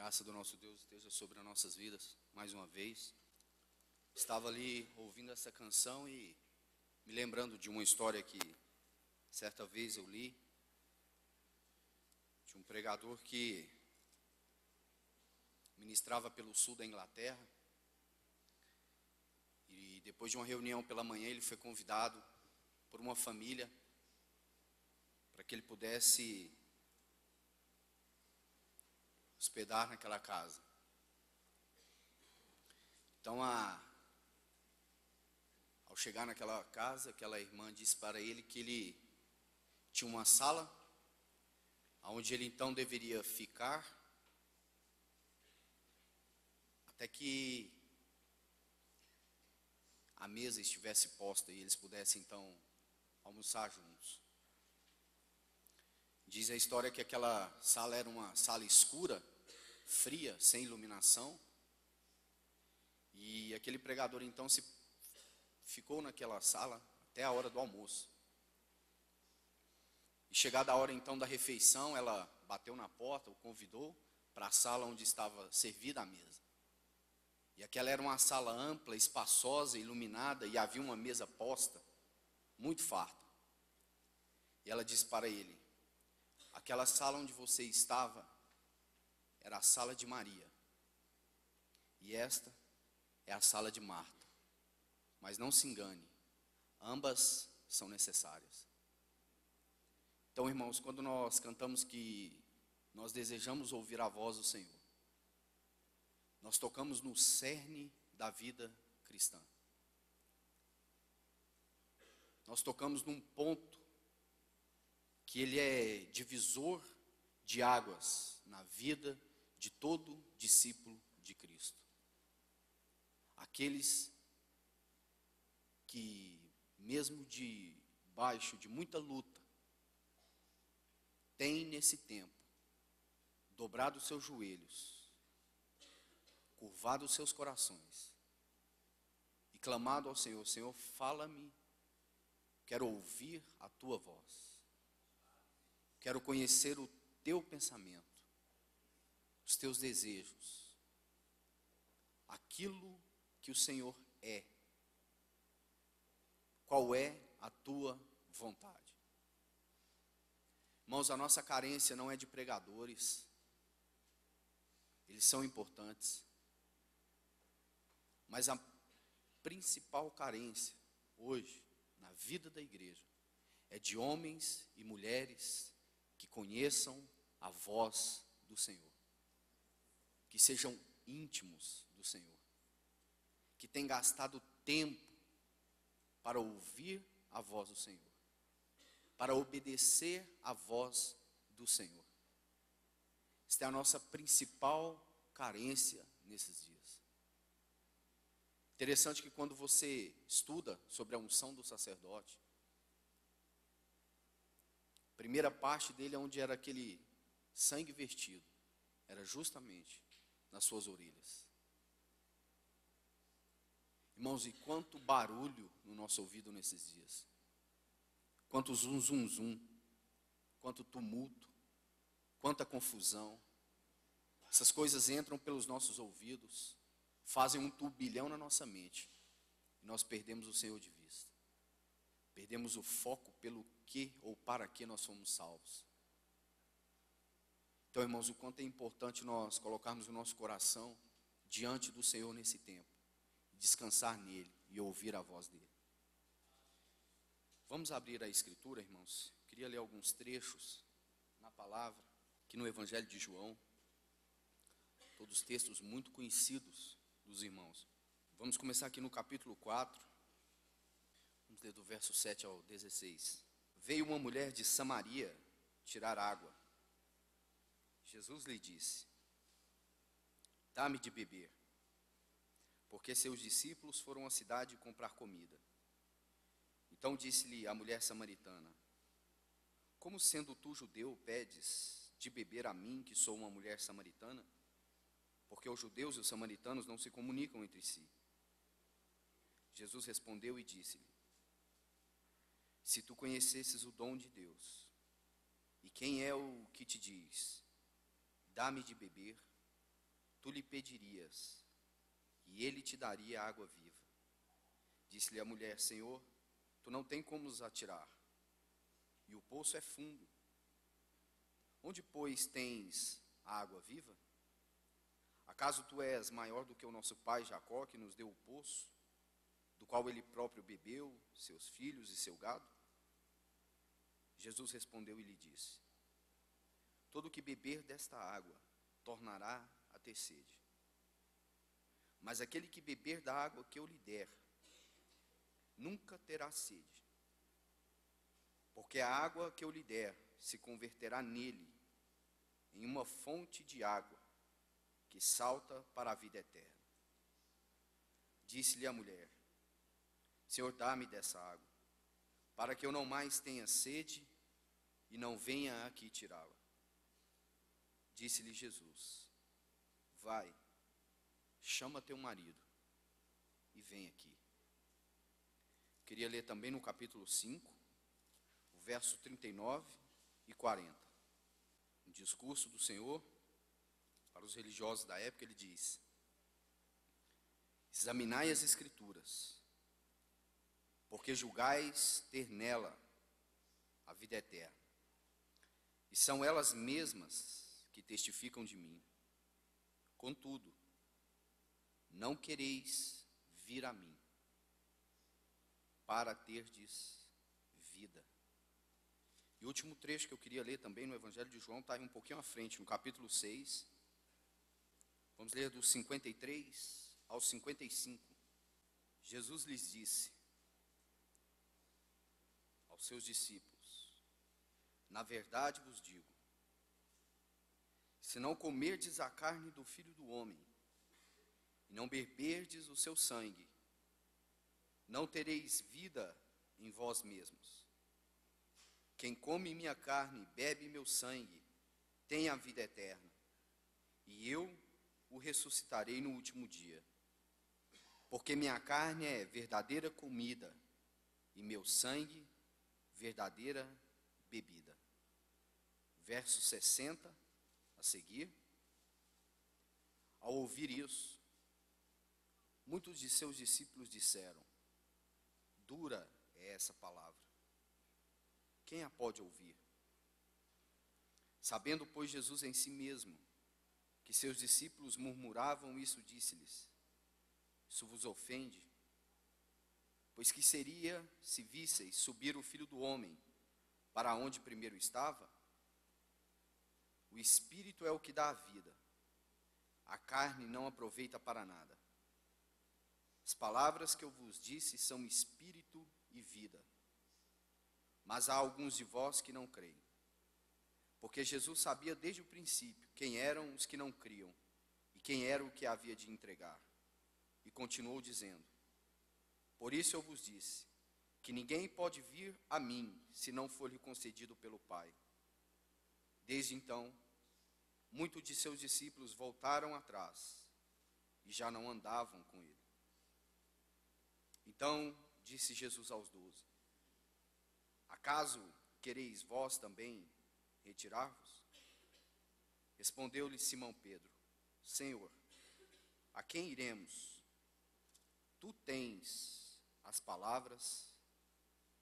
graça do nosso Deus esteja sobre as nossas vidas mais uma vez. Estava ali ouvindo essa canção e me lembrando de uma história que certa vez eu li, de um pregador que ministrava pelo sul da Inglaterra. E depois de uma reunião pela manhã, ele foi convidado por uma família para que ele pudesse hospedar naquela casa. Então, ao chegar naquela casa, aquela irmã disse para ele que ele tinha uma sala onde ele então deveria ficar até que a mesa estivesse posta e eles pudessem então almoçar juntos. Diz a história que aquela sala era uma sala escura, fria, sem iluminação. E aquele pregador então ficou naquela sala até a hora do almoço. E chegada a hora então da refeição, ela bateu na porta, o convidou para a sala onde estava servida a mesa. E aquela era uma sala ampla, espaçosa, iluminada, e havia uma mesa posta, muito farta. E ela disse para ele: aquela sala onde você estava era a sala de Maria. E esta é a sala de Marta. Mas não se engane, ambas são necessárias. Então, irmãos, quando nós cantamos que nós desejamos ouvir a voz do Senhor, nós tocamos no cerne da vida cristã. Nós tocamos num ponto que ele é divisor de águas na vida de todo discípulo de Cristo. Aqueles que, mesmo debaixo de muita luta, têm nesse tempo dobrado os seus joelhos, curvado os seus corações e clamado ao Senhor: Senhor, fala-me, quero ouvir a tua voz, quero conhecer o teu pensamento, os teus desejos, aquilo que o Senhor é, qual é a tua vontade. Irmãos, a nossa carência não é de pregadores, eles são importantes, mas a principal carência hoje na vida da igreja é de homens e mulheres que conheçam a voz do Senhor, que sejam íntimos do Senhor, que tenham gastado tempo para ouvir a voz do Senhor, para obedecer a voz do Senhor. Esta é a nossa principal carência nesses dias. Interessante que quando você estuda sobre a unção do sacerdote, a primeira parte dele é onde era aquele sangue vertido, era justamente nas suas orelhas. Irmãos, e quanto barulho no nosso ouvido nesses dias, quanto zum, zum, zum, quanto tumulto, quanta confusão. Essas coisas entram pelos nossos ouvidos, fazem um turbilhão na nossa mente, e nós perdemos o Senhor de vista. Perdemos o foco pelo que ou para que nós fomos salvos. Então, irmãos, o quanto é importante nós colocarmos o nosso coração diante do Senhor nesse tempo, descansar nele e ouvir a voz dele. Vamos abrir a Escritura, irmãos. Queria ler alguns trechos na palavra, aqui no Evangelho de João, todos textos muito conhecidos dos irmãos. Vamos começar aqui no capítulo 4, vamos ler do verso 7 ao 16. Veio uma mulher de Samaria tirar água. Jesus lhe disse: dá-me de beber, porque seus discípulos foram à cidade comprar comida. Então disse-lhe a mulher samaritana: como sendo tu judeu pedes de beber a mim, que sou uma mulher samaritana? Porque os judeus e os samaritanos não se comunicam entre si. Jesus respondeu e disse-lhe: se tu conhecesses o dom de Deus, e quem é o que te diz, dá-me de beber, tu lhe pedirias, e ele te daria água viva. Disse-lhe a mulher: Senhor, tu não tem como nos atirar, e o poço é fundo. Onde, pois, tens a água viva? Acaso tu és maior do que o nosso pai Jacó, que nos deu o poço, do qual ele próprio bebeu, seus filhos e seu gado? Jesus respondeu e lhe disse: todo o que beber desta água tornará a ter sede. Mas aquele que beber da água que eu lhe der, nunca terá sede. Porque a água que eu lhe der se converterá nele em uma fonte de água que salta para a vida eterna. Disse-lhe a mulher: Senhor, dá-me dessa água, para que eu não mais tenha sede e não venha aqui tirá-la. Disse-lhe Jesus: vai, chama teu marido e vem aqui. Queria ler também no capítulo 5, o verso 39 e 40. Um discurso do Senhor para os religiosos da época. Ele diz: examinai as Escrituras, porque julgais ter nela a vida eterna, e são elas mesmas que testificam de mim. Contudo, não quereis vir a mim, para terdes vida. E o último trecho que eu queria ler também no Evangelho de João está aí um pouquinho à frente, no capítulo 6. Vamos ler dos 53 ao 55. Jesus lhes disse aos seus discípulos: na verdade vos digo, se não comerdes a carne do Filho do Homem, e não beberdes o seu sangue, não tereis vida em vós mesmos. Quem come minha carne e bebe meu sangue, tem a vida eterna, e eu o ressuscitarei no último dia. Porque minha carne é verdadeira comida, e meu sangue, verdadeira bebida. Verso 60, a seguir. Ao ouvir isso, muitos de seus discípulos disseram: dura é essa palavra, quem a pode ouvir? Sabendo, pois, Jesus em si mesmo que seus discípulos murmuravam isso, disse-lhes: isso vos ofende? Pois que seria se visseis subir o Filho do Homem para onde primeiro estava? O Espírito é o que dá a vida, a carne não aproveita para nada. As palavras que eu vos disse são espírito e vida. Mas há alguns de vós que não creem. Porque Jesus sabia desde o princípio quem eram os que não criam e quem era o que havia de entregar. E continuou dizendo: por isso eu vos disse que ninguém pode vir a mim se não for lhe concedido pelo Pai. Desde então, muitos de seus discípulos voltaram atrás e já não andavam com ele. Então disse Jesus aos 12: acaso quereis vós também retirar-vos? Respondeu-lhe Simão Pedro: Senhor, a quem iremos? Tu tens as palavras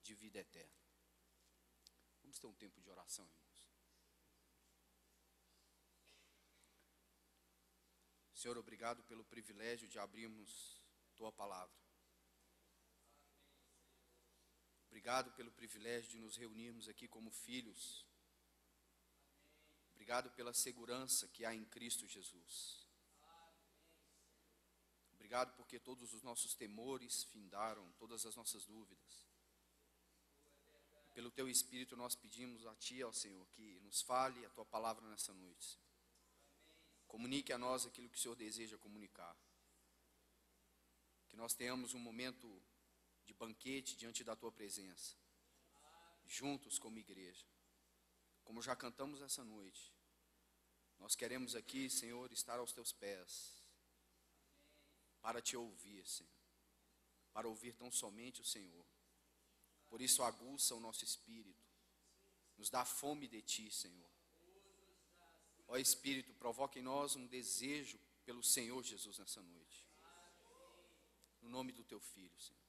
de vida eterna. Vamos ter um tempo de oração, irmãos. Senhor, obrigado pelo privilégio de abrirmos Tua palavra. Obrigado pelo privilégio de nos reunirmos aqui como filhos. Obrigado pela segurança que há em Cristo Jesus. Obrigado porque todos os nossos temores findaram, todas as nossas dúvidas. Pelo Teu Espírito nós pedimos a Ti, ó Senhor, que nos fale a Tua palavra nessa noite. Comunique a nós aquilo que o Senhor deseja comunicar. Que nós tenhamos um momento de banquete diante da Tua presença, juntos como igreja. Como já cantamos essa noite, nós queremos aqui, Senhor, estar aos Teus pés, para Te ouvir, Senhor, para ouvir tão somente o Senhor. Por isso aguça o nosso espírito, nos dá fome de Ti, Senhor. Ó Espírito, provoca em nós um desejo pelo Senhor Jesus nessa noite. No nome do teu Filho, Senhor.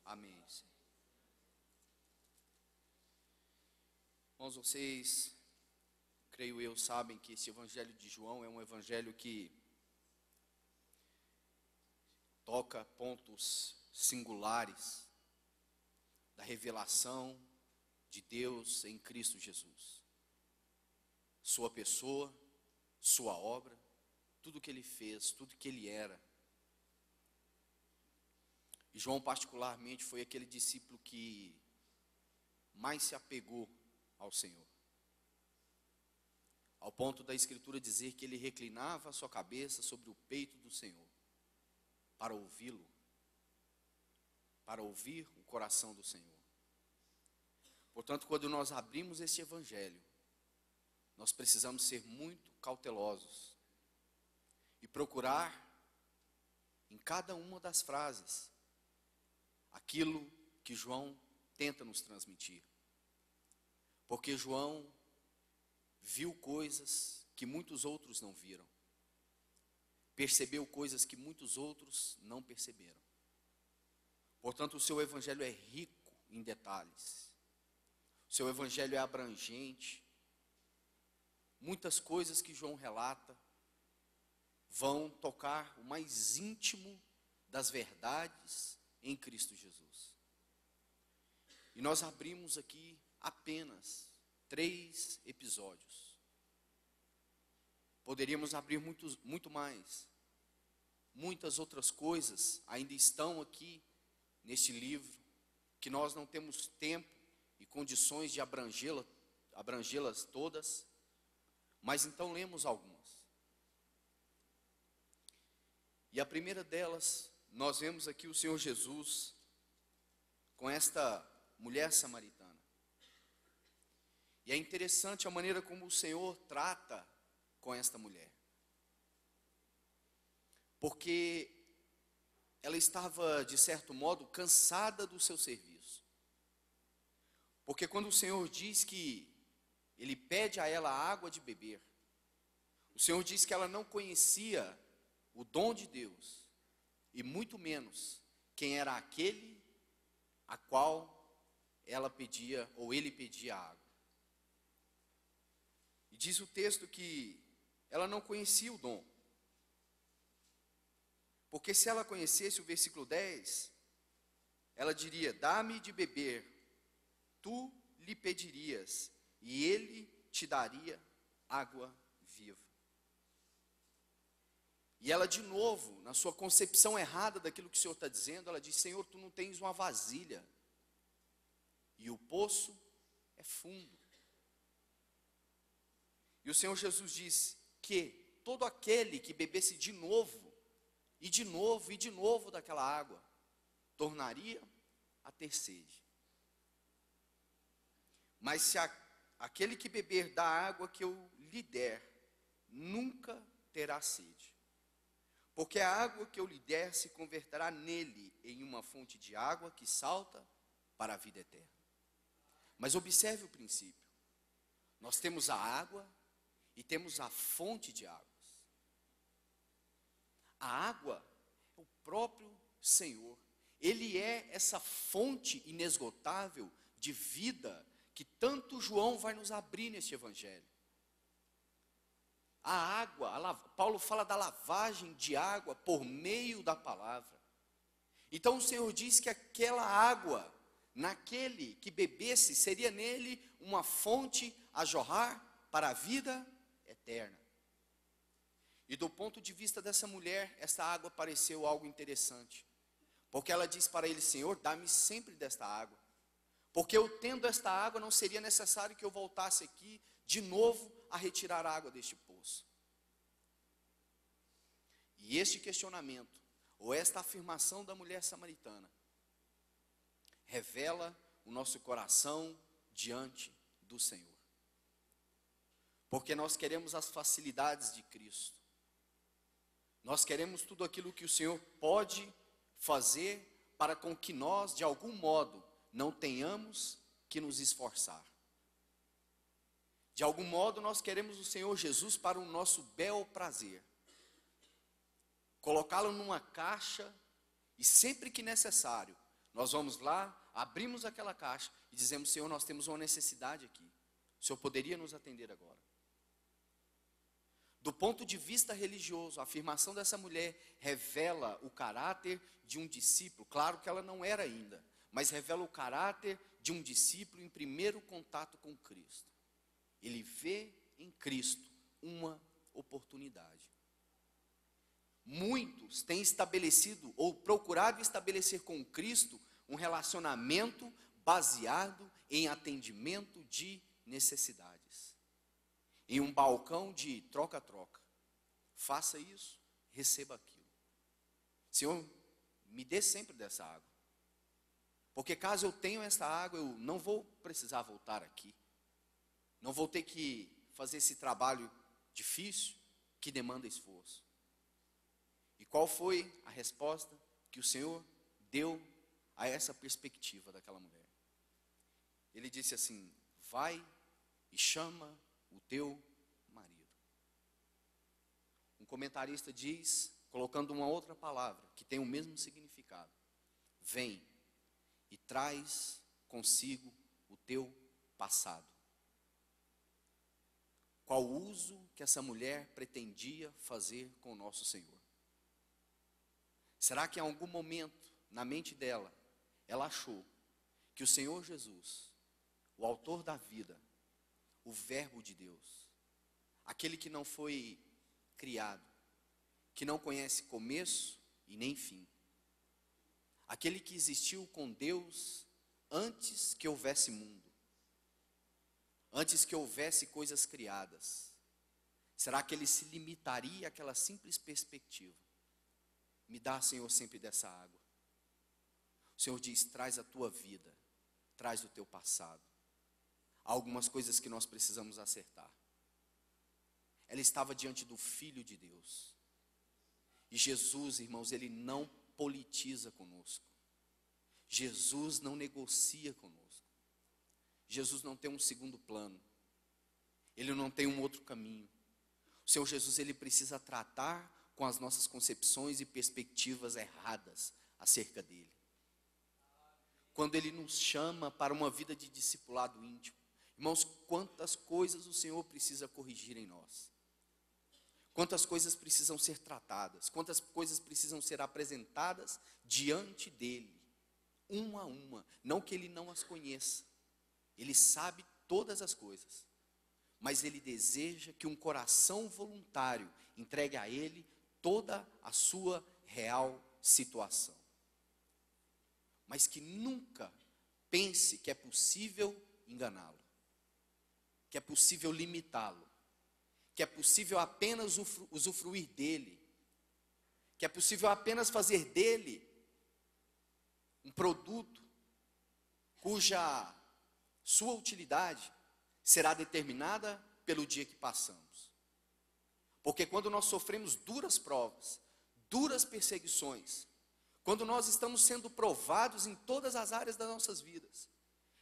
Amém, Senhor. Irmãos, vocês, creio eu, sabem que esse evangelho de João é um evangelho que toca pontos singulares da revelação de Deus em Cristo Jesus. Sua pessoa, sua obra, tudo que ele fez, tudo que ele era. E João particularmente foi aquele discípulo que mais se apegou ao Senhor. Ao ponto da Escritura dizer que ele reclinava a sua cabeça sobre o peito do Senhor, para ouvi-lo, para ouvir o coração do Senhor. Portanto, quando nós abrimos este evangelho, nós precisamos ser muito cautelosos e procurar em cada uma das frases aquilo que João tenta nos transmitir. Porque João viu coisas que muitos outros não viram. Percebeu coisas que muitos outros não perceberam. Portanto, o seu evangelho é rico em detalhes. O seu evangelho é abrangente. Muitas coisas que João relata vão tocar o mais íntimo das verdades em Cristo Jesus. E nós abrimos aqui apenas 3 episódios. Poderíamos abrir muito mais. Muitas outras coisas ainda estão aqui neste livro, que nós não temos tempo e condições de abrangê-las todas, mas então lemos algumas. E a primeira delas, nós vemos aqui o Senhor Jesus com esta mulher samaritana. E é interessante a maneira como o Senhor trata com esta mulher. Porque ela estava, de certo modo, cansada do seu serviço. Porque quando o Senhor diz que Ele pede a ela água de beber, o Senhor diz que ela não conhecia o dom de Deus, e muito menos quem era aquele a qual ela pedia, ou ele pedia água. E diz o texto que ela não conhecia o dom. Porque se ela conhecesse o versículo 10, ela diria: dá-me de beber, tu lhe pedirias, e ele te daria água viva. E ela de novo, na sua concepção errada daquilo que o Senhor está dizendo, ela diz: Senhor, tu não tens uma vasilha, e o poço é fundo. E o Senhor Jesus diz que todo aquele que bebesse de novo, e de novo, e de novo daquela água, tornaria a ter sede. Mas se aquele que beber da água que eu lhe der, nunca terá sede. Porque a água que eu lhe der se converterá nele em uma fonte de água que salta para a vida eterna. Mas observe o princípio. Nós temos a água e temos a fonte de águas. A água é o próprio Senhor. Ele é essa fonte inesgotável de vida que tanto João vai nos abrir neste evangelho. A água, Paulo fala da lavagem de água por meio da palavra. Então o Senhor diz que aquela água, naquele que bebesse, seria nele uma fonte a jorrar para a vida eterna. E do ponto de vista dessa mulher, essa água pareceu algo interessante. Porque ela diz para ele: Senhor, dá-me sempre desta água. Porque eu tendo esta água, não seria necessário que eu voltasse aqui de novo a retirar a água deste poço. E este questionamento, ou esta afirmação da mulher samaritana, revela o nosso coração diante do Senhor. Porque nós queremos as facilidades de Cristo. Nós queremos tudo aquilo que o Senhor pode fazer para com que nós, de algum modo, não tenhamos que nos esforçar. De algum modo, nós queremos o Senhor Jesus para o nosso bel prazer. colocá-lo numa caixa e sempre que necessário, nós vamos lá, abrimos aquela caixa e dizemos: Senhor, nós temos uma necessidade aqui. O Senhor poderia nos atender agora? Do ponto de vista religioso, a afirmação dessa mulher revela o caráter de um discípulo. Claro que ela não era ainda, mas revela o caráter de um discípulo em primeiro contato com Cristo. Ele vê em Cristo uma oportunidade. Muitos têm estabelecido ou procurado estabelecer com Cristo um relacionamento baseado em atendimento de necessidades, em um balcão de troca-troca. Faça isso, receba aquilo. Senhor, me dê sempre dessa água, porque caso eu tenha essa água, eu não vou precisar voltar aqui, não vou ter que fazer esse trabalho difícil que demanda esforço. E qual foi a resposta que o Senhor deu a essa perspectiva daquela mulher? Ele disse assim: vai e chama o teu marido. Um comentarista diz, colocando uma outra palavra que tem o mesmo significado: vem e traz consigo o teu passado. Qual o uso que essa mulher pretendia fazer com o nosso Senhor? Será que em algum momento, na mente dela, ela achou que o Senhor Jesus, o autor da vida, o Verbo de Deus, aquele que não foi criado, que não conhece começo e nem fim, aquele que existiu com Deus antes que houvesse mundo, antes que houvesse coisas criadas, será que ele se limitaria àquela simples perspectiva? Me dá, Senhor, sempre dessa água. O Senhor diz: traz a tua vida, traz o teu passado. Há algumas coisas que nós precisamos acertar. Ela estava diante do Filho de Deus. E Jesus, irmãos, ele não politiza conosco. Jesus não negocia conosco. Jesus não tem um segundo plano. Ele não tem um outro caminho. O Senhor Jesus, ele precisa tratar com as nossas concepções e perspectivas erradas acerca dele. Quando ele nos chama para uma vida de discipulado íntimo, irmãos, quantas coisas o Senhor precisa corrigir em nós. Quantas coisas precisam ser tratadas, quantas coisas precisam ser apresentadas diante dele, uma a uma. Não que ele não as conheça, ele sabe todas as coisas, mas ele deseja que um coração voluntário entregue a ele toda a sua real situação. Mas que nunca pense que é possível enganá-lo, que é possível limitá-lo, que é possível apenas usufruir dele, que é possível apenas fazer dele um produto cuja sua utilidade será determinada pelo dia que passamos. Porque quando nós sofremos duras provas, duras perseguições, quando nós estamos sendo provados em todas as áreas das nossas vidas,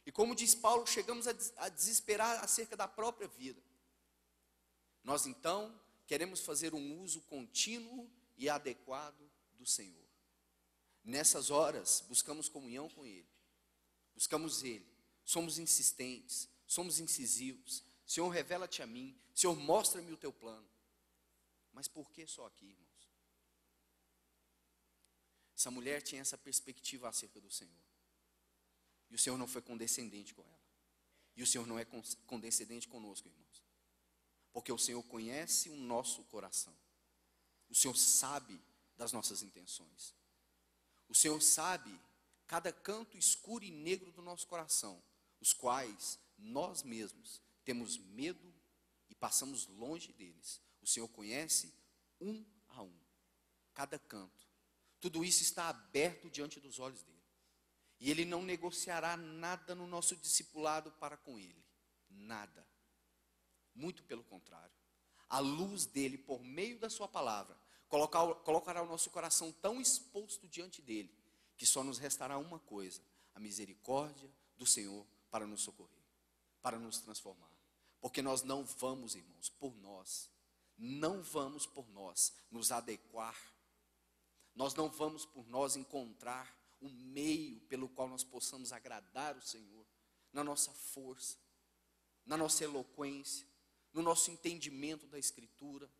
e como diz Paulo, chegamos a desesperar acerca da própria vida, nós então queremos fazer um uso contínuo e adequado do Senhor. Nessas horas, buscamos comunhão com Ele, buscamos Ele, somos insistentes, somos incisivos. Senhor, revela-te a mim, Senhor, mostra-me o teu plano. Mas por que só aqui, irmãos? Essa mulher tinha essa perspectiva acerca do Senhor. E o Senhor não foi condescendente com ela. E o Senhor não é condescendente conosco, irmãos. Porque o Senhor conhece o nosso coração. O Senhor sabe das nossas intenções. O Senhor sabe cada canto escuro e negro do nosso coração, os quais nós mesmos temos medo e passamos longe deles. O Senhor conhece um a um, cada canto. Tudo isso está aberto diante dos olhos dele. E ele não negociará nada no nosso discipulado para com ele. Nada. Muito pelo contrário. A luz dele, por meio da sua palavra, colocará o nosso coração tão exposto diante dele, que só nos restará uma coisa: a misericórdia do Senhor para nos socorrer, para nos transformar. Porque nós não vamos, irmãos, por nós, não vamos por nós nos adequar Nós não vamos por nós encontrar um meio pelo qual nós possamos agradar o Senhor, na nossa força, na nossa eloquência, no nosso entendimento da Escritura,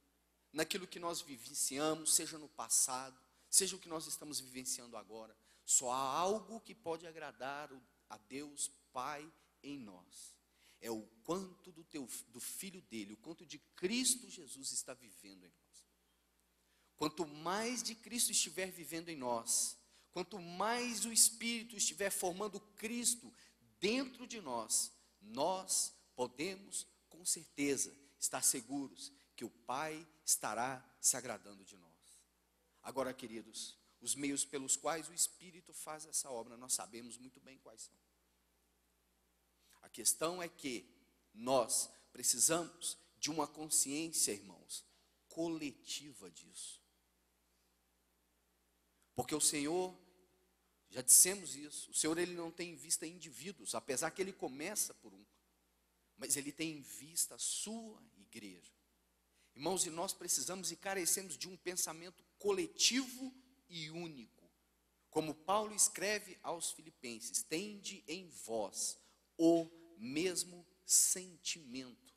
naquilo que nós vivenciamos, seja no passado, seja o que nós estamos vivenciando agora. Só há algo que pode agradar a Deus Pai em nós. É o quanto do Filho dele, o quanto de Cristo Jesus está vivendo em nós. Quanto mais de Cristo estiver vivendo em nós, quanto mais o Espírito estiver formando Cristo dentro de nós, nós podemos com certeza estar seguros que o Pai estará se agradando de nós. Agora, queridos, os meios pelos quais o Espírito faz essa obra, nós sabemos muito bem quais são. A questão é que nós precisamos de uma consciência, irmãos, coletiva disso. Porque o Senhor, já dissemos isso, o Senhor ele não tem em vista indivíduos, apesar que ele começa por um, mas ele tem em vista a sua igreja. Irmãos, e nós precisamos e carecemos de um pensamento coletivo e único. Como Paulo escreve aos Filipenses: tende em vós o mesmo sentimento,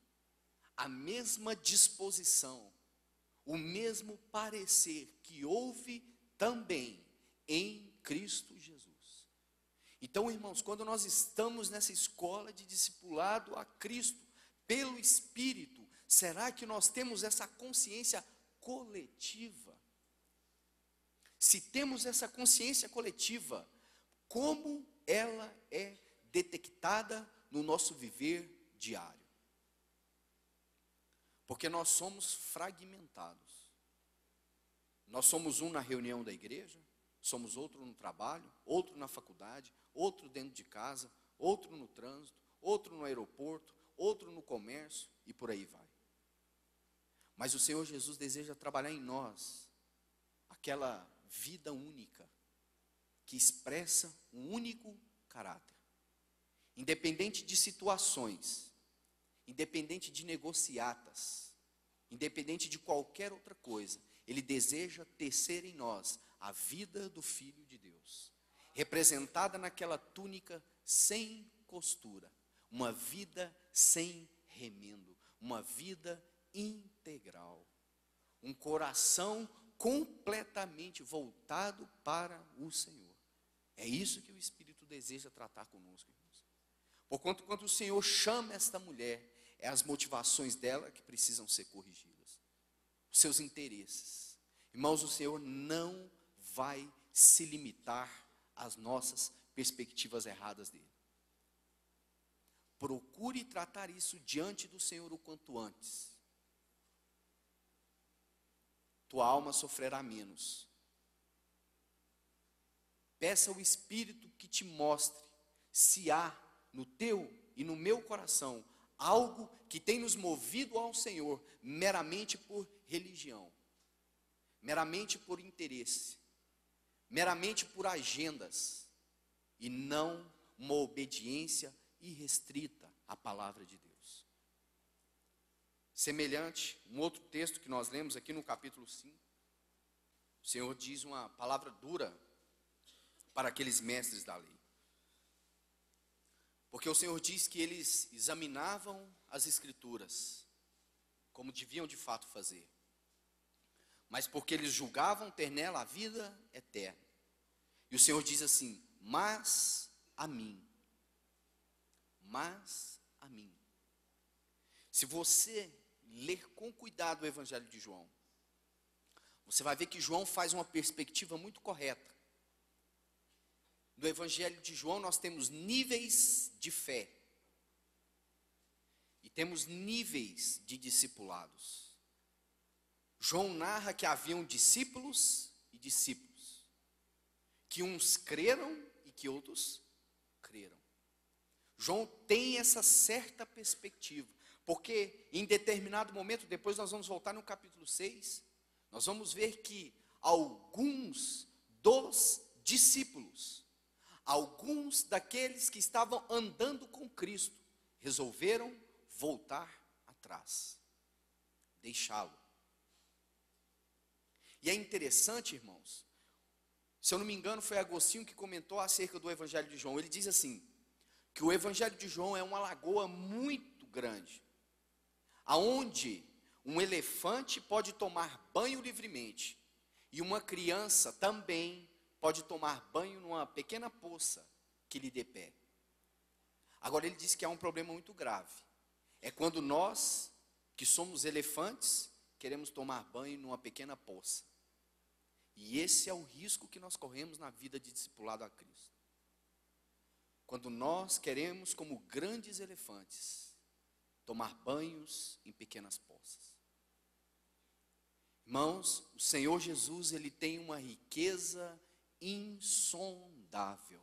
a mesma disposição, o mesmo parecer que houve também em Cristo Jesus. Então, irmãos, quando nós estamos nessa escola de discipulado a Cristo, pelo Espírito, será que nós temos essa consciência coletiva? Se temos essa consciência coletiva, como ela é detectada no nosso viver diário? Porque nós somos fragmentados. Nós somos um na reunião da igreja, somos outro no trabalho, outro na faculdade, outro dentro de casa, outro no trânsito, outro no aeroporto, outro no comércio e por aí vai. Mas o Senhor Jesus deseja trabalhar em nós aquela vida única que expressa um único caráter. Independente de situações, independente de negociatas, independente de qualquer outra coisa, Ele deseja tecer em nós a vida do Filho de Deus, representada naquela túnica sem costura, uma vida sem remendo, uma vida integral, um coração completamente voltado para o Senhor. É isso que o Espírito deseja tratar conosco, irmãos. Porquanto, quando o Senhor chama esta mulher, é as motivações dela que precisam ser corrigidas, os seus interesses. Irmãos, o Senhor não vai se limitar às nossas perspectivas erradas dele. Procure tratar isso diante do Senhor o quanto antes. Tua alma sofrerá menos. Peça ao Espírito que te mostre se há no teu e no meu coração algo que tem nos movido ao Senhor meramente por religião, meramente por interesse, meramente por agendas, e não uma obediência irrestrita à palavra de Deus. Semelhante, um outro texto que nós lemos aqui no capítulo 5, o Senhor diz uma palavra dura para aqueles mestres da lei. Porque o Senhor diz que eles examinavam as Escrituras, como deviam de fato fazer, mas porque eles julgavam ter nela a vida eterna. E o Senhor diz assim: mas a mim. Se você ler com cuidado o Evangelho de João, você vai ver que João faz uma perspectiva muito correta. No Evangelho de João nós temos níveis de fé e temos níveis de discipulados. João narra que haviam discípulos e discípulos, que uns creram e que outros creram. João tem essa certa perspectiva, porque em determinado momento, depois nós vamos voltar no capítulo 6, nós vamos ver que alguns dos discípulos, alguns daqueles que estavam andando com Cristo, resolveram voltar atrás, deixá-lo. E é interessante, irmãos, Se eu não me engano, foi Agostinho que comentou acerca do Evangelho de João. Ele diz assim, que o Evangelho de João é uma lagoa muito grande, aonde um elefante pode tomar banho livremente, e uma criança também pode tomar banho numa pequena poça que lhe dê pé. Agora ele diz que há um problema muito grave. É quando nós, que somos elefantes, queremos tomar banho numa pequena poça. E esse é o risco que nós corremos na vida de discipulado a Cristo. Quando nós queremos, como grandes elefantes, tomar banhos em pequenas poças. Irmãos, o Senhor Jesus, Ele tem uma riqueza insondável.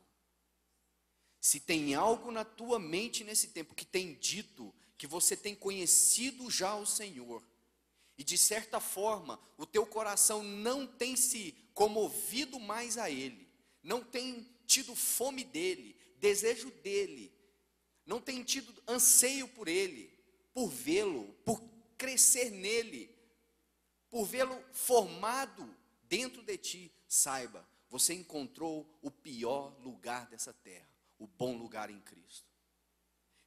Se tem algo na tua mente nesse tempo que tem dito que você tem conhecido já o Senhor, e de certa forma o teu coração não tem se comovido mais a Ele, não tem tido fome dEle, desejo dEle, não tem tido anseio por Ele, por vê-lo, por crescer nele, por vê-lo formado dentro de ti, saiba, você encontrou o pior lugar dessa terra, o bom lugar em Cristo.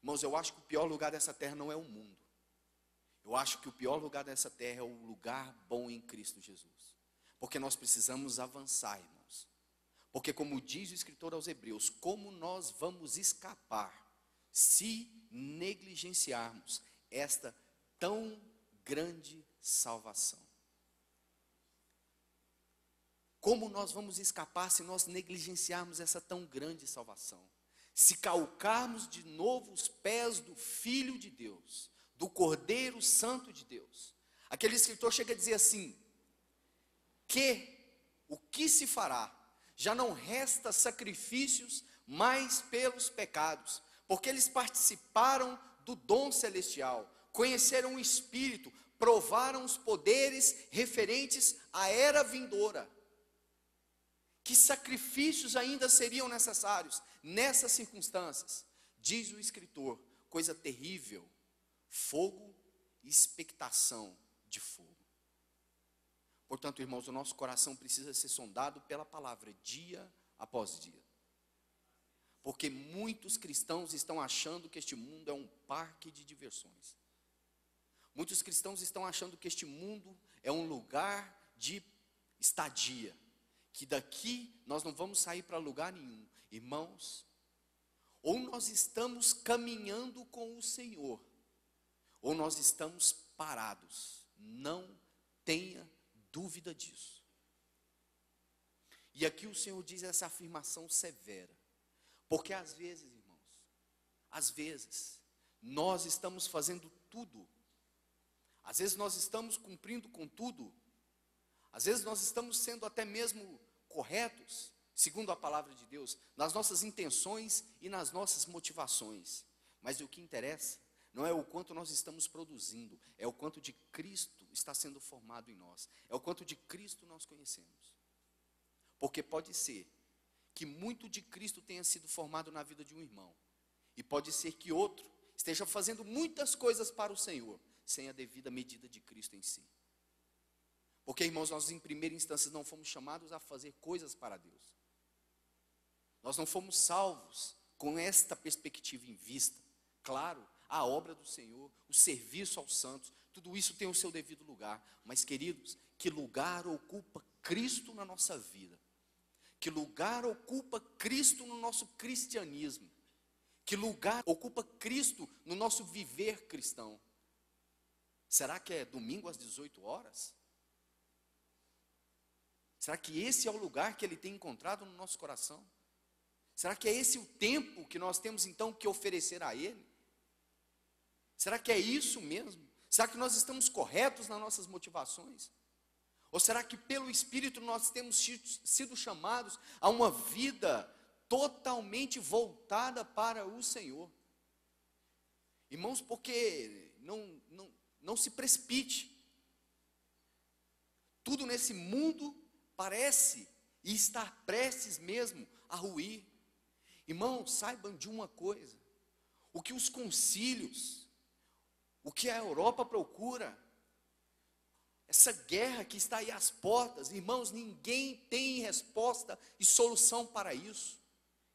Irmãos, eu acho que o pior lugar dessa terra não é o mundo. Eu acho que o pior lugar dessa terra é o lugar bom em Cristo Jesus. Porque nós precisamos avançar, irmãos. Porque como diz o escritor aos Hebreus, como nós vamos escapar se negligenciarmos esta tão grande salvação? Como nós vamos escapar se nós negligenciarmos essa tão grande salvação? Se calcarmos de novo os pés do Filho de Deus, do Cordeiro Santo de Deus. Aquele escritor chega a dizer assim, o que se fará? Já não resta sacrifícios mais pelos pecados, porque eles participaram do dom celestial, conheceram o Espírito, provaram os poderes referentes à era vindoura. Que sacrifícios ainda seriam necessários nessas circunstâncias? Diz o escritor, coisa terrível, fogo e expectação de fogo. Portanto, irmãos, o nosso coração precisa ser sondado pela palavra, dia após dia. Porque muitos cristãos estão achando que este mundo é um parque de diversões. Muitos cristãos estão achando que este mundo é um lugar de estadia, que daqui nós não vamos sair para lugar nenhum. Irmãos, ou nós estamos caminhando com o Senhor, ou nós estamos parados. Não tenha dúvida disso. E aqui o Senhor diz essa afirmação severa, porque às vezes, irmãos, às vezes, nós estamos fazendo tudo, às vezes nós estamos cumprindo com tudo, às vezes nós estamos sendo até mesmo corretos, segundo a palavra de Deus, nas nossas intenções e nas nossas motivações. Mas o que interessa não é o quanto nós estamos produzindo, é o quanto de Cristo está sendo formado em nós, é o quanto de Cristo nós conhecemos. Porque pode ser que muito de Cristo tenha sido formado na vida de um irmão, e pode ser que outro esteja fazendo muitas coisas para o Senhor, sem a devida medida de Cristo em si. Porque, irmãos, nós em primeira instância não fomos chamados a fazer coisas para Deus. Nós não fomos salvos com esta perspectiva em vista. Claro, a obra do Senhor, o serviço aos santos, tudo isso tem o seu devido lugar. Mas, queridos, que lugar ocupa Cristo na nossa vida? Que lugar ocupa Cristo no nosso cristianismo? Que lugar ocupa Cristo no nosso viver cristão? Será que é domingo às 18 horas? Será que esse é o lugar que Ele tem encontrado no nosso coração? Será que é esse o tempo que nós temos então que oferecer a Ele? Será que é isso mesmo? Será que nós estamos corretos nas nossas motivações? Ou será que pelo Espírito nós temos sido chamados a uma vida totalmente voltada para o Senhor? Irmãos, porque não se precipite. Tudo nesse mundo parece e está prestes mesmo a ruir. Irmãos, saibam de uma coisa: o que os concílios, o que a Europa procura, essa guerra que está aí às portas, irmãos, ninguém tem resposta e solução para isso.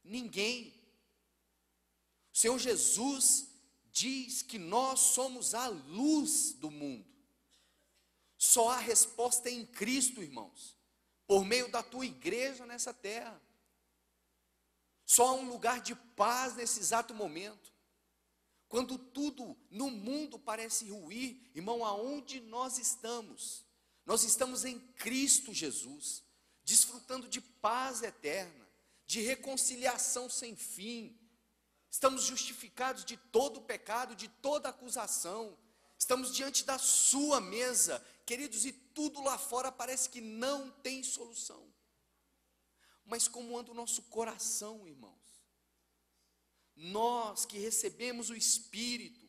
Ninguém. O Senhor Jesus diz que nós somos a luz do mundo. Só há resposta em Cristo, irmãos, por meio da tua igreja nessa terra. Só há um lugar de paz nesse exato momento. Quando tudo no mundo parece ruir, irmão, aonde nós estamos? Nós estamos em Cristo Jesus, desfrutando de paz eterna, de reconciliação sem fim. Estamos justificados de todo o pecado, de toda acusação. Estamos diante da sua mesa, queridos, e tudo lá fora parece que não tem solução. Mas como anda o nosso coração, irmãos? Nós que recebemos o Espírito,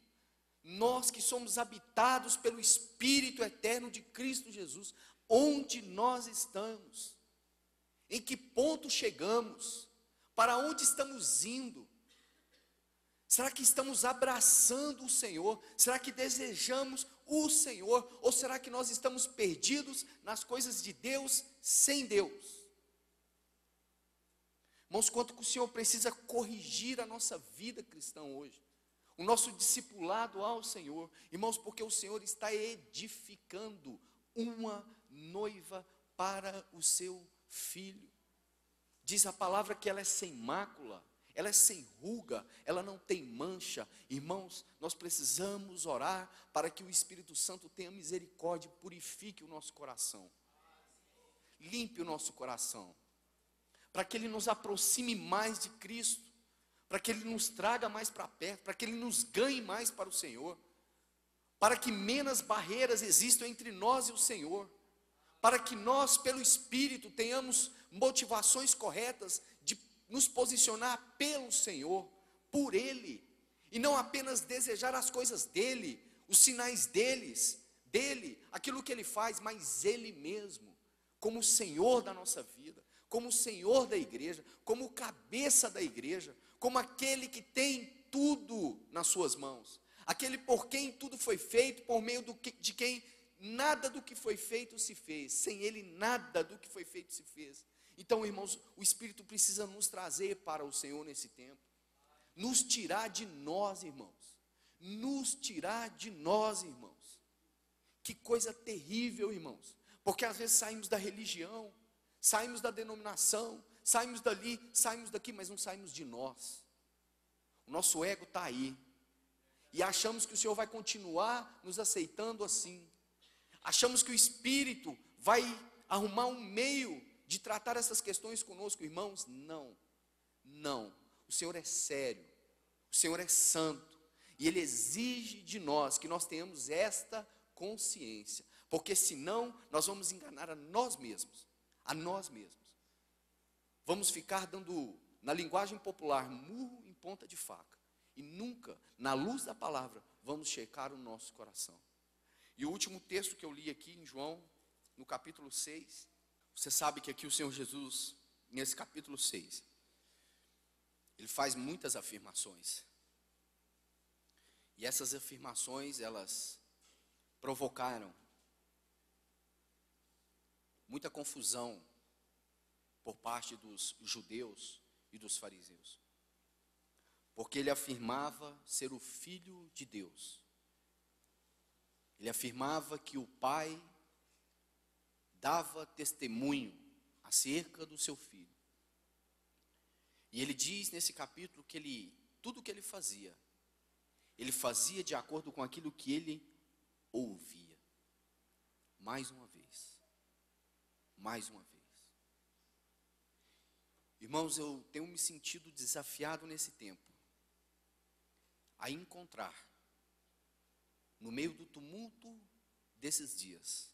nós que somos habitados pelo Espírito eterno de Cristo Jesus, onde nós estamos? Em que ponto chegamos? Para onde estamos indo? Será que estamos abraçando o Senhor? Será que desejamos o Senhor? Ou será que nós estamos perdidos nas coisas de Deus, sem Deus? Irmãos, quanto que o Senhor precisa corrigir a nossa vida cristã hoje, o nosso discipulado ao Senhor, irmãos, porque o Senhor está edificando uma noiva para o seu filho. Diz a palavra que ela é sem mácula, ela é sem ruga, ela não tem mancha. Irmãos, nós precisamos orar para que o Espírito Santo tenha misericórdia e purifique o nosso coração, limpe o nosso coração, para que Ele nos aproxime mais de Cristo, para que Ele nos traga mais para perto, para que Ele nos ganhe mais para o Senhor, para que menos barreiras existam entre nós e o Senhor, para que nós, pelo Espírito, tenhamos motivações corretas de nos posicionar pelo Senhor, por Ele, e não apenas desejar as coisas dEle, os sinais dEle, aquilo que Ele faz, mas Ele mesmo, como o Senhor da nossa vida, como o Senhor da igreja, como o cabeça da igreja, como aquele que tem tudo nas suas mãos, aquele por quem tudo foi feito, por meio de quem nada do que foi feito se fez, sem Ele nada do que foi feito se fez. Então, irmãos, o Espírito precisa nos trazer para o Senhor nesse tempo, nos tirar de nós, irmãos, que coisa terrível, irmãos, porque às vezes saímos da religião, saímos da denominação, saímos dali, saímos daqui, mas não saímos de nós. O nosso ego está aí, e achamos que o Senhor vai continuar nos aceitando assim, achamos que o Espírito vai arrumar um meio de tratar essas questões conosco, irmãos. Não, o Senhor é sério, o Senhor é santo, e Ele exige de nós que nós tenhamos esta consciência, porque senão nós vamos enganar a nós mesmos. Vamos ficar dando, na linguagem popular, murro em ponta de faca, e nunca, na luz da palavra, vamos checar o nosso coração. E o último texto que eu li aqui em João, no capítulo 6, você sabe que aqui o Senhor Jesus, nesse capítulo 6, Ele faz muitas afirmações, e essas afirmações, elas provocaram muita confusão por parte dos judeus e dos fariseus, porque Ele afirmava ser o Filho de Deus, Ele afirmava que o Pai dava testemunho acerca do seu Filho, e Ele diz nesse capítulo que tudo que Ele fazia de acordo com aquilo que Ele ouvia. Mais uma vez. Irmãos, eu tenho me sentido desafiado nesse tempo a encontrar, no meio do tumulto desses dias,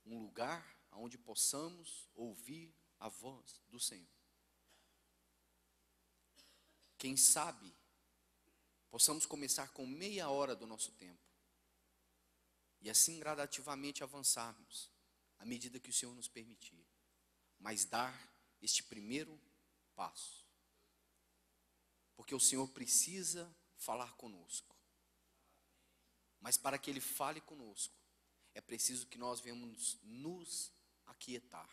um lugar onde possamos ouvir a voz do Senhor. Quem sabe, possamos começar com meia hora do nosso tempo, e assim gradativamente avançarmos, à medida que o Senhor nos permitir, mas dar este primeiro passo, porque o Senhor precisa falar conosco, mas para que Ele fale conosco, é preciso que nós venhamos nos aquietar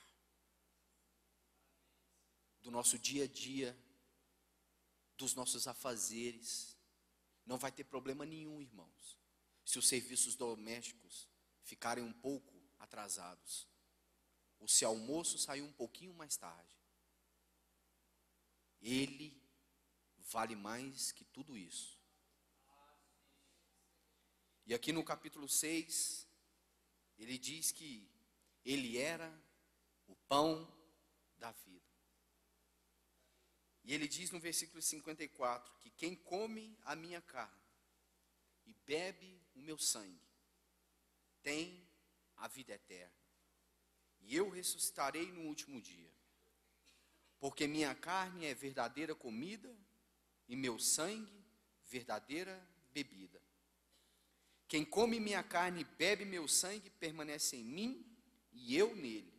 do nosso dia a dia, dos nossos afazeres. Não vai ter problema nenhum, irmãos, se os serviços domésticos ficarem um pouco atrasados, ou se o almoço sair um pouquinho mais tarde. Ele vale mais que tudo isso. E aqui no capítulo 6, ele diz que ele era o pão da vida. E ele diz no versículo 54, que quem come a minha carne e bebe o meu sangue, tem a vida eterna. E eu ressuscitarei no último dia. Porque minha carne é verdadeira comida e meu sangue verdadeira bebida. Quem come minha carne e bebe meu sangue permanece em mim e eu nele.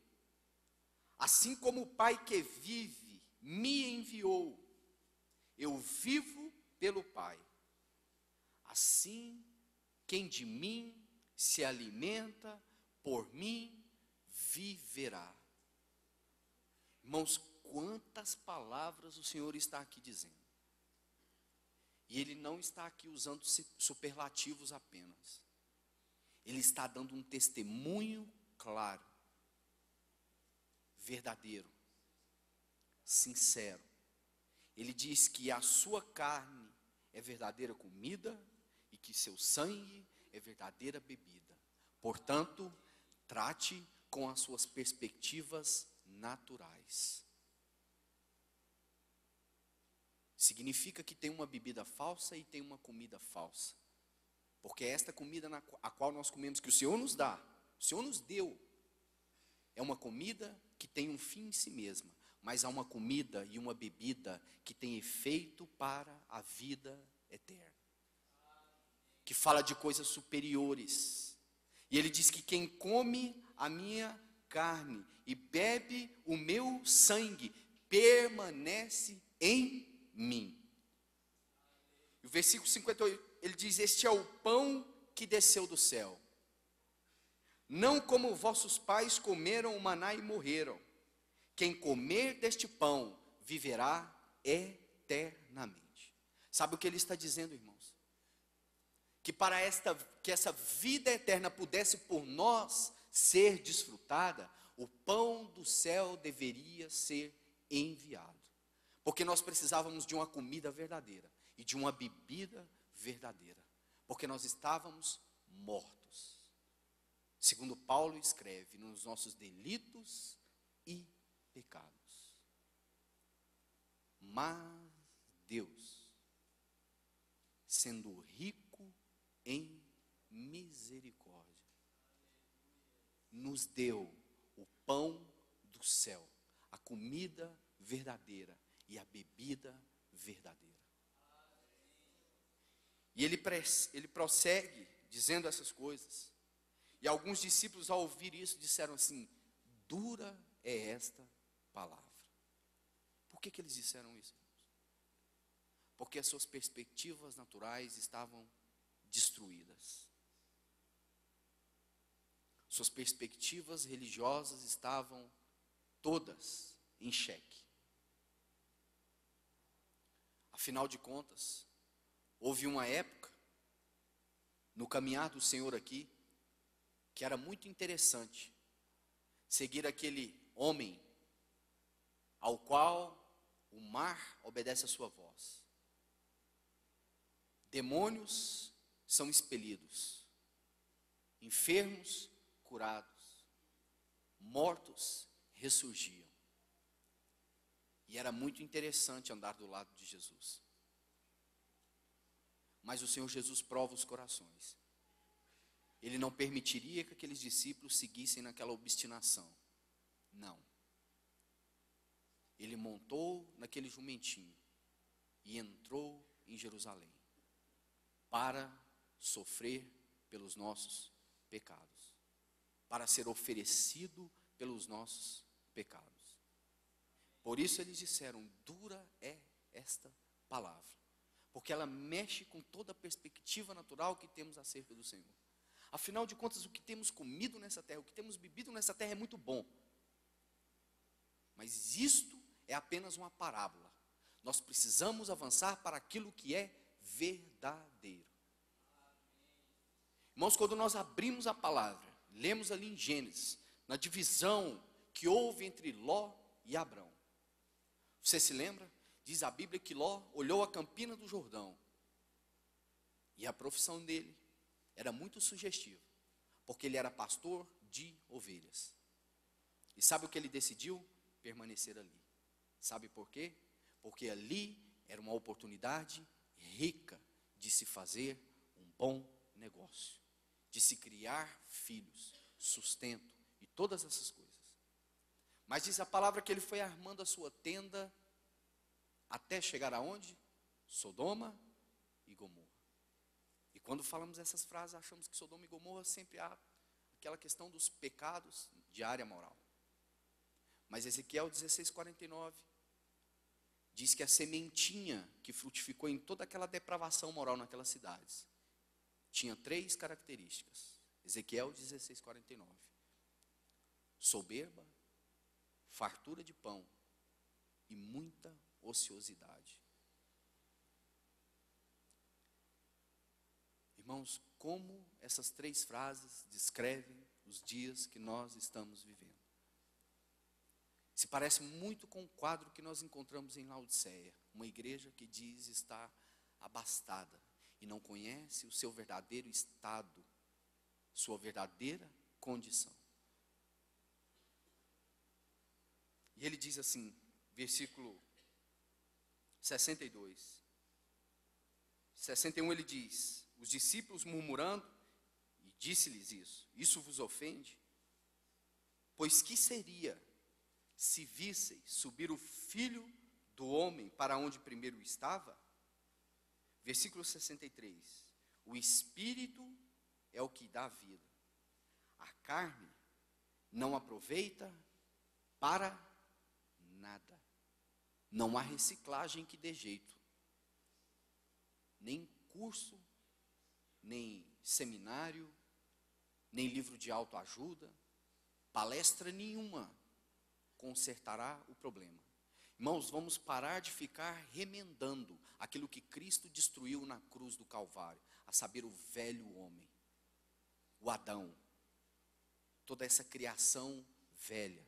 Assim como o Pai que vive me enviou, eu vivo pelo Pai. Assim, quem de mim se alimenta, por mim viverá. Irmãos, quantas palavras o Senhor está aqui dizendo. E Ele não está aqui usando superlativos apenas. Ele está dando um testemunho claro, verdadeiro, sincero. Ele diz que a sua carne é verdadeira comida e que seu sangue é verdadeira bebida. Portanto, trate com as suas perspectivas naturais. Significa que tem uma bebida falsa e tem uma comida falsa. Porque esta comida a qual nós comemos, que o Senhor nos dá, o Senhor nos deu, é uma comida que tem um fim em si mesma. Mas há uma comida e uma bebida que tem efeito para a vida eterna. Que fala de coisas superiores. E ele diz que quem come a minha carne e bebe o meu sangue, permanece em mim. E o versículo 58, ele diz: este é o pão que desceu do céu. Não como vossos pais comeram o maná e morreram. Quem comer deste pão viverá eternamente. Sabe o que ele está dizendo, irmãos? Que para que essa vida eterna pudesse por nós ser desfrutada, o pão do céu deveria ser enviado. Porque nós precisávamos de uma comida verdadeira e de uma bebida verdadeira. Porque nós estávamos mortos. Segundo Paulo escreve, nos nossos delitos e pecados. Mas Deus, sendo rico em misericórdia, nos deu o pão do céu, a comida verdadeira e a bebida verdadeira. E ele prossegue dizendo essas coisas. E alguns discípulos, ao ouvir isso, disseram assim: dura é esta palavra. Por que eles disseram isso, irmãos? Porque as suas perspectivas naturais estavam destruídas. Suas perspectivas religiosas estavam todas em xeque. Afinal de contas, houve uma época no caminhar do Senhor aqui que era muito interessante seguir aquele homem ao qual o mar obedece a sua voz. Demônios são expelidos, enfermos curados, mortos ressurgiam. E era muito interessante andar do lado de Jesus. Mas o Senhor Jesus prova os corações. Ele não permitiria que aqueles discípulos seguissem naquela obstinação. Não. Ele montou naquele jumentinho e entrou em Jerusalém para sofrer pelos nossos pecados, para ser oferecido pelos nossos pecados. Por isso eles disseram: dura é esta palavra, porque ela mexe com toda a perspectiva natural que temos acerca do Senhor. Afinal de contas, o que temos comido nessa terra, o que temos bebido nessa terra é muito bom. Mas isto é apenas uma parábola. Nós precisamos avançar para aquilo que é verdadeiro. Irmãos, quando nós abrimos a palavra, lemos ali em Gênesis, na divisão que houve entre Ló e Abrão. Você se lembra? Diz a Bíblia que Ló olhou a campina do Jordão. E a profissão dele era muito sugestiva, porque ele era pastor de ovelhas. E sabe o que ele decidiu? Permanecer ali. Sabe por quê? Porque ali era uma oportunidade rica de se fazer um bom negócio, de se criar filhos, sustento e todas essas coisas. Mas diz a palavra que ele foi armando a sua tenda até chegar aonde? Sodoma e Gomorra. E quando falamos essas frases, achamos que Sodoma e Gomorra sempre há aquela questão dos pecados de área moral. Mas Ezequiel 16:49 diz que a sementinha que frutificou em toda aquela depravação moral naquelas cidades tinha 3 características. Ezequiel 16:49: soberba, fartura de pão e muita ociosidade. Irmãos, como essas 3 frases descrevem os dias que nós estamos vivendo. Se parece muito com o quadro que nós encontramos em Laodiceia, uma igreja que diz estar abastada e não conhece o seu verdadeiro estado, sua verdadeira condição. E ele diz assim, versículo 62, 61 ele diz: os discípulos murmurando, e disse-lhes isso vos ofende? Pois que seria se visseis subir o Filho do homem para onde primeiro estava? Versículo 63, o Espírito é o que dá vida, a carne não aproveita para nada. Não há reciclagem que dê jeito, nem curso, nem seminário, nem livro de autoajuda, palestra nenhuma consertará o problema. Irmãos, vamos parar de ficar remendando aquilo que Cristo destruiu na cruz do Calvário, a saber, o velho homem, o Adão, toda essa criação velha.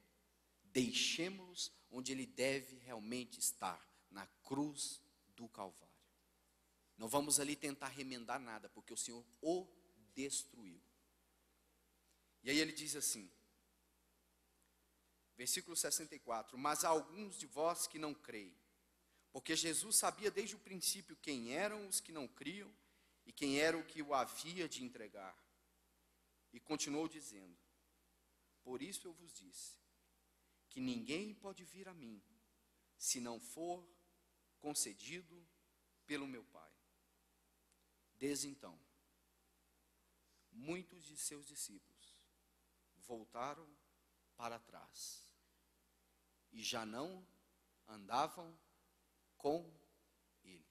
Deixemos-los onde ele deve realmente estar, na cruz do Calvário. Não vamos ali tentar remendar nada, porque o Senhor o destruiu. E aí ele diz assim, versículo 64, mas há alguns de vós que não creem, porque Jesus sabia desde o princípio quem eram os que não criam e quem era o que o havia de entregar. E continuou dizendo, por isso eu vos disse, que ninguém pode vir a mim, se não for concedido pelo meu Pai. Desde então, muitos de seus discípulos voltaram para trás e já não andavam com ele.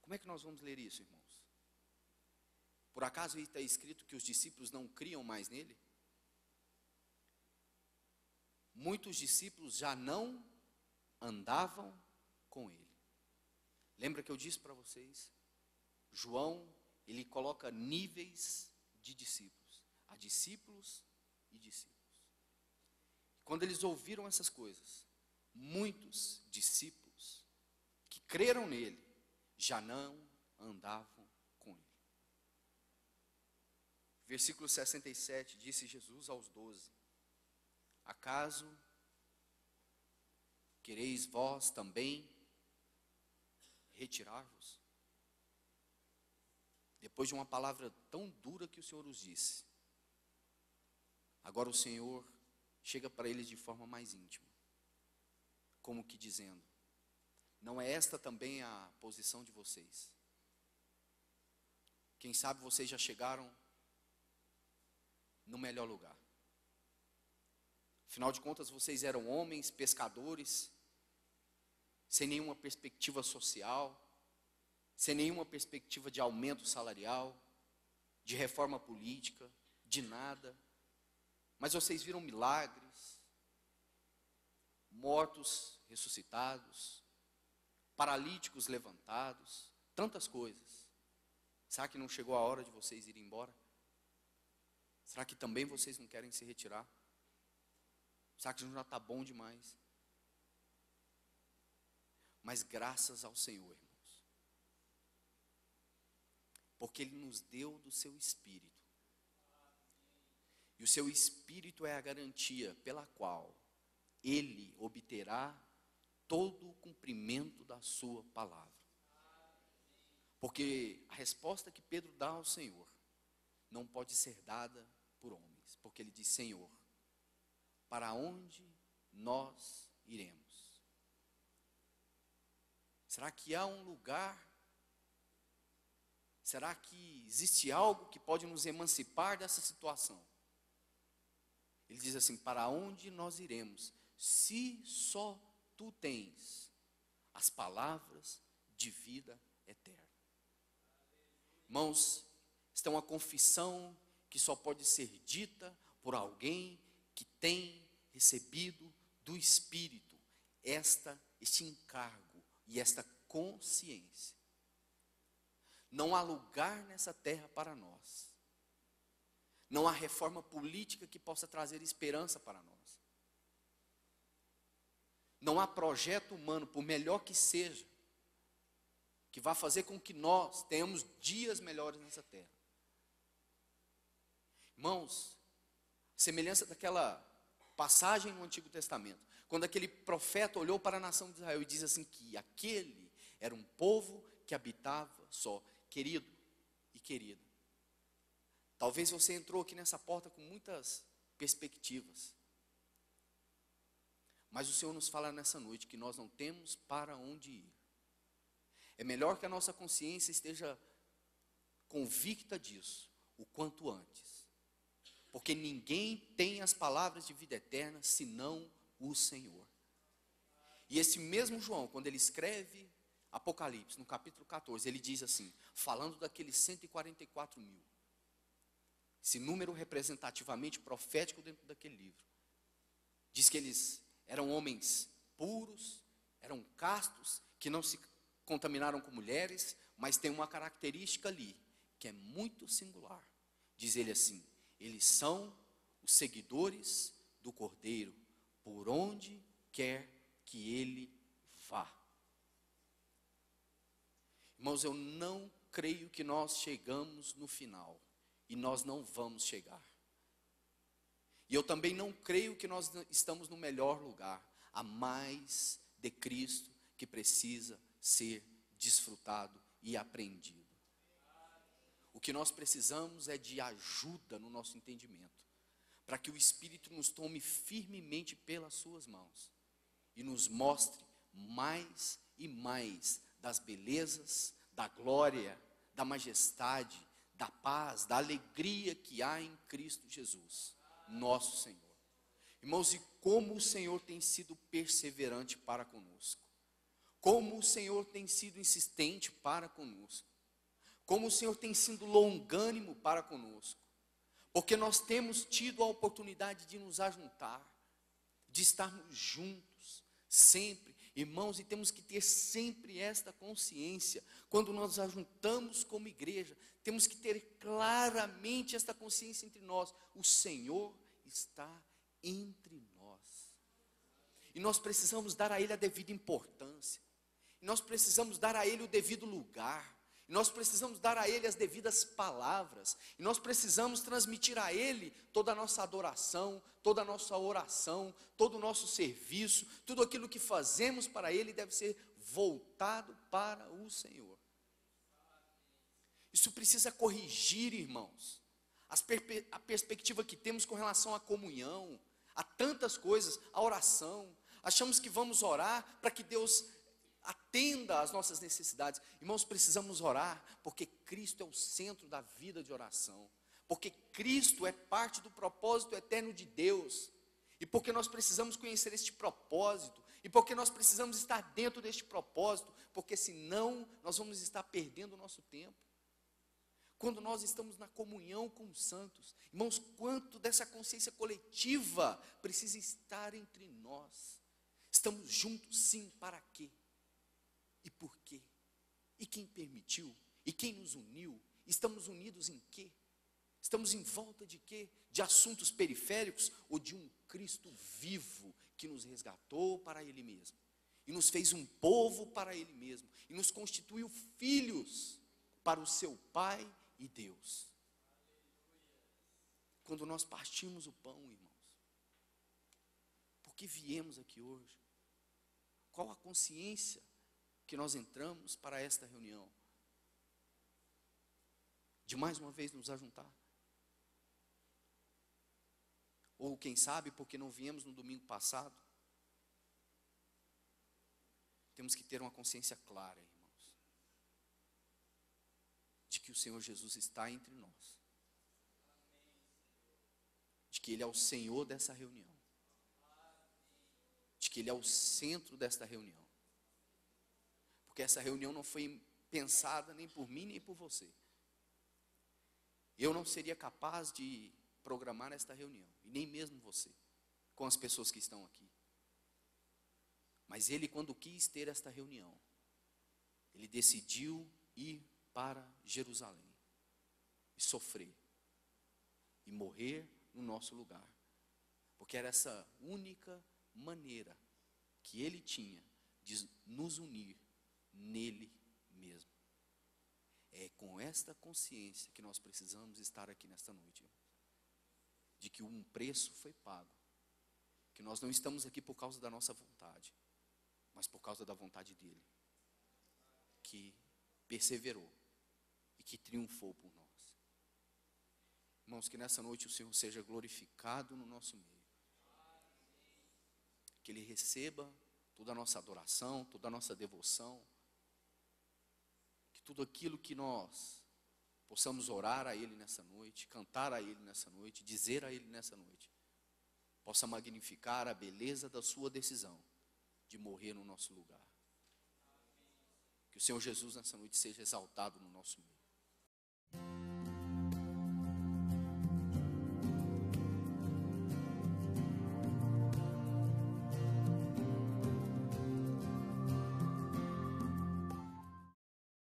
Como é que nós vamos ler isso, irmãos? Por acaso aí está escrito que os discípulos não criam mais nele? Muitos discípulos já não andavam com ele. Lembra que eu disse para vocês? João, ele coloca níveis de discípulos. Há discípulos e discípulos. Quando eles ouviram essas coisas, muitos discípulos que creram nele, já não andavam com ele. Versículo 67, disse Jesus aos 12, acaso quereis vós também retirar-vos? Depois de uma palavra tão dura que o Senhor os disse, agora o Senhor chega para eles de forma mais íntima, como que dizendo, não é esta também a posição de vocês? Quem sabe vocês já chegaram no melhor lugar. Afinal de contas, vocês eram homens, pescadores, sem nenhuma perspectiva social, sem nenhuma perspectiva de aumento salarial. de reforma política, de nada. Mas vocês viram milagres, mortos ressuscitados, paralíticos levantados, tantas coisas. Será que não chegou a hora de vocês irem embora? Será que também vocês não querem se retirar? Será que já está bom demais? Mas graças ao Senhor, irmãos, porque Ele nos deu do seu Espírito. E o seu Espírito é a garantia pela qual Ele obterá todo o cumprimento da sua palavra. Porque a resposta que Pedro dá ao Senhor não pode ser dada por homens. Porque ele diz: Senhor, para onde nós iremos? Será que há um lugar? Será que existe algo que pode nos emancipar dessa situação? Ele diz assim: para onde nós iremos, se só tu tens as palavras de vida eterna? Irmãos, esta é uma confissão que só pode ser dita por alguém que tem recebido do Espírito este encargo e esta consciência. Não há lugar nessa terra para nós. Não há reforma política que possa trazer esperança para nós. Não há projeto humano, por melhor que seja, que vá fazer com que nós tenhamos dias melhores nessa terra. Irmãos, semelhança daquela passagem no Antigo Testamento, quando aquele profeta olhou para a nação de Israel e diz assim que aquele era um povo que habitava só. Querido e querida, talvez você entrou aqui nessa porta com muitas perspectivas, mas o Senhor nos fala nessa noite que nós não temos para onde ir. É melhor que a nossa consciência esteja convicta disso o quanto antes, porque ninguém tem as palavras de vida eterna senão o Senhor. E esse mesmo João, quando ele escreve Apocalipse, no capítulo 14, ele diz assim, falando daqueles 144 mil, esse número representativamente profético dentro daquele livro, diz que eles eram homens puros, eram castos, que não se contaminaram com mulheres, mas tem uma característica ali, que é muito singular. Diz ele assim: eles são os seguidores do Cordeiro, por onde quer que ele vá. Irmãos, eu não creio que nós chegamos no final, e nós não vamos chegar. E eu também não creio que nós estamos no melhor lugar. Há mais de Cristo que precisa ser desfrutado e aprendido. O que nós precisamos é de ajuda no nosso entendimento, para que o Espírito nos tome firmemente pelas suas mãos e nos mostre mais e mais das belezas, da glória, da majestade, da paz, da alegria que há em Cristo Jesus, nosso Senhor. Irmãos, e como o Senhor tem sido perseverante para conosco, como o Senhor tem sido insistente para conosco, como o Senhor tem sido longânimo para conosco, porque nós temos tido a oportunidade de nos ajuntar, de estarmos juntos, sempre, irmãos, e temos que ter sempre esta consciência, quando nós nos ajuntamos como igreja, temos que ter claramente esta consciência entre nós, o Senhor está entre nós, e nós precisamos dar a Ele a devida importância, e nós precisamos dar a Ele o devido lugar, e nós precisamos dar a Ele as devidas palavras, e nós precisamos transmitir a Ele toda a nossa adoração, toda a nossa oração, todo o nosso serviço, tudo aquilo que fazemos para Ele deve ser voltado para o Senhor. Isso precisa corrigir, irmãos, a perspectiva que temos com relação à comunhão, a tantas coisas, a oração. Achamos que vamos orar para que Deus atenda às nossas necessidades. Irmãos, precisamos orar, porque Cristo é o centro da vida de oração, porque Cristo é parte do propósito eterno de Deus, e porque nós precisamos conhecer este propósito, e porque nós precisamos estar dentro deste propósito, porque senão nós vamos estar perdendo o nosso tempo. quando nós estamos na comunhão com os santos. Irmãos, quanto dessa consciência coletiva precisa estar entre nós. Estamos juntos, sim, para quê? E por quê? E quem permitiu? E quem nos uniu? Estamos unidos em quê? Estamos em volta de quê? De assuntos periféricos ou de um Cristo vivo que nos resgatou para Ele mesmo? E nos fez um povo para Ele mesmo? E nos constituiu filhos para o seu Pai e Deus? Quando nós partimos o pão, irmãos, por que viemos aqui hoje? Qual a consciência que nós entramos para esta reunião? De mais uma vez nos ajuntar? Ou quem sabe porque não viemos no domingo passado? Temos que ter uma consciência clara, irmãos, de que o Senhor Jesus está entre nós, de que Ele é o Senhor dessa reunião, de que Ele é o centro desta reunião, porque essa reunião não foi pensada nem por mim nem por você. Eu não seria capaz de programar esta reunião, e nem mesmo você, com as pessoas que estão aqui. Mas Ele, quando quis ter esta reunião, Ele decidiu ir para Jerusalém e sofrer e morrer no nosso lugar, porque era essa única maneira que Ele tinha de nos unir nele mesmo. É com esta consciência que nós precisamos estar aqui nesta noite, de que um preço foi pago, que nós não estamos aqui por causa da nossa vontade, mas por causa da vontade dele, que perseverou e que triunfou por nós. Irmãos, que nessa noite o Senhor seja glorificado no nosso meio, que Ele receba toda a nossa adoração, toda a nossa devoção, que tudo aquilo que nós possamos orar a Ele nessa noite, cantar a Ele nessa noite, dizer a Ele nessa noite, possa magnificar a beleza da sua decisão de morrer no nosso lugar. Que o Senhor Jesus nessa noite seja exaltado no nosso meio.